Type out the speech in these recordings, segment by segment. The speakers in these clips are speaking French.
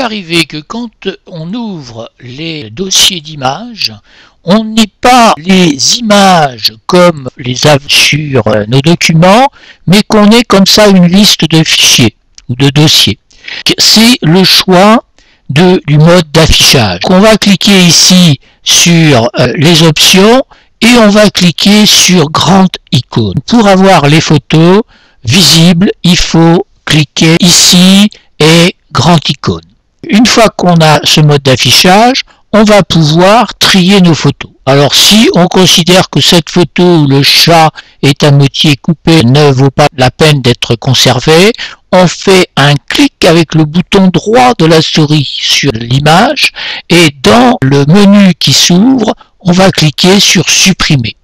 arriver que quand on ouvre les dossiers d'images, on n'ait pas les images comme les a sur nos documents, mais qu'on ait comme ça une liste de fichiers ou de dossiers. C'est le choix du mode d'affichage. On va cliquer ici sur les options et on va cliquer sur grande icône. Pour avoir les photos visibles, il faut cliquer ici et grande icône. Une fois qu'on a ce mode d'affichage, on va pouvoir trier nos photos. Alors si on considère que cette photo où le chat est à moitié coupé ne vaut pas la peine d'être conservée, on fait un clic avec le bouton droit de la souris sur l'image et dans le menu qui s'ouvre, on va cliquer sur supprimer.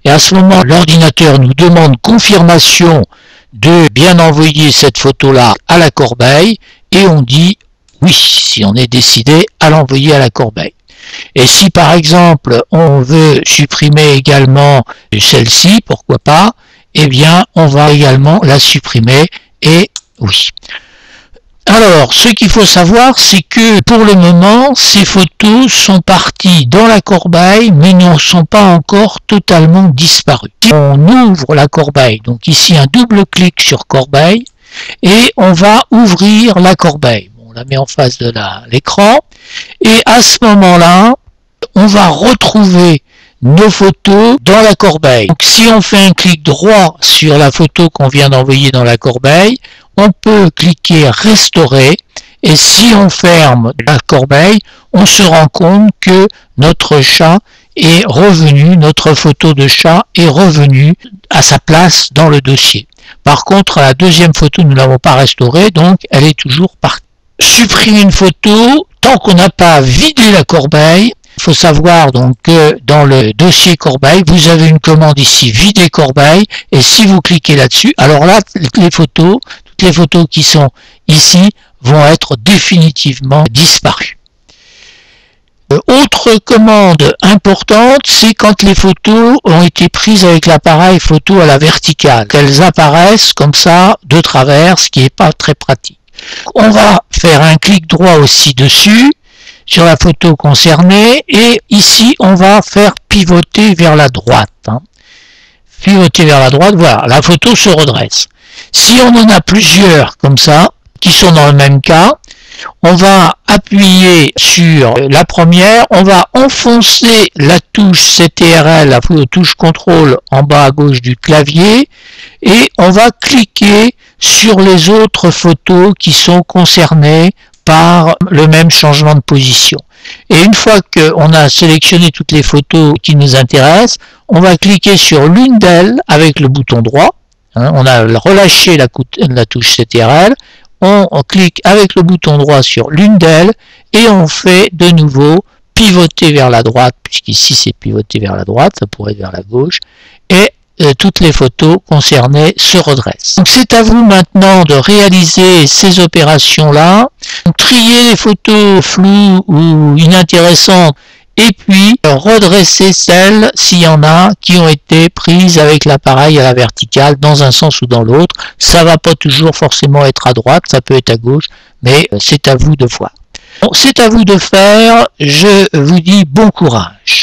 Et à ce moment, l'ordinateur nous demande confirmation de bien envoyer cette photo-là à la corbeille et on dit oui, si on est décidé à l'envoyer à la corbeille. Et si par exemple on veut supprimer également celle-ci, pourquoi pas, eh bien on va également la supprimer et oui. Alors, ce qu'il faut savoir, c'est que pour le moment, ces photos sont parties dans la corbeille, mais ne sont pas encore totalement disparues. On ouvre la corbeille, donc ici un double clic sur corbeille, et on va ouvrir la corbeille. On la met en face de l'écran, et à ce moment-là, on va retrouver nos photos dans la corbeille. Donc si on fait un clic droit sur la photo qu'on vient d'envoyer dans la corbeille, on peut cliquer restaurer et si on ferme la corbeille, on se rend compte que notre chat est revenu, notre photo de chat est revenue à sa place dans le dossier. Par contre, la deuxième photo, nous ne l'avons pas restaurée, donc elle est toujours partie. Supprimer une photo, tant qu'on n'a pas vidé la corbeille, il faut savoir donc que dans le dossier corbeille, vous avez une commande ici, vider corbeille, et si vous cliquez là-dessus, alors là, toutes les photos qui sont ici vont être définitivement disparues. Autre commande importante, c'est quand les photos ont été prises avec l'appareil photo à la verticale, qu'elles apparaissent comme ça de travers, ce qui n'est pas très pratique. On va faire un clic droit aussi dessus, sur la photo concernée, et ici on va faire pivoter vers la droite. Pivoter vers la droite, voilà, la photo se redresse. Si on en a plusieurs comme ça, qui sont dans le même cas, on va appuyer sur la première, on va enfoncer la touche CTRL, la touche contrôle en bas à gauche du clavier, et on va cliquer sur les autres photos qui sont concernées par le même changement de position. Et une fois qu'on a sélectionné toutes les photos qui nous intéressent, on va cliquer sur l'une d'elles avec le bouton droit. On a relâché la touche CTRL, on clique avec le bouton droit sur l'une d'elles et on fait de nouveau pivoter vers la droite, puisqu'ici c'est pivoter vers la droite, ça pourrait être vers la gauche, et toutes les photos concernées se redressent. Donc c'est à vous maintenant de réaliser ces opérations-là, trier les photos floues ou inintéressantes, et puis redresser celles, s'il y en a, qui ont été prises avec l'appareil à la verticale, dans un sens ou dans l'autre. Ça va pas toujours forcément être à droite, ça peut être à gauche, mais c'est à vous de voir. Bon, c'est à vous de faire, je vous dis bon courage.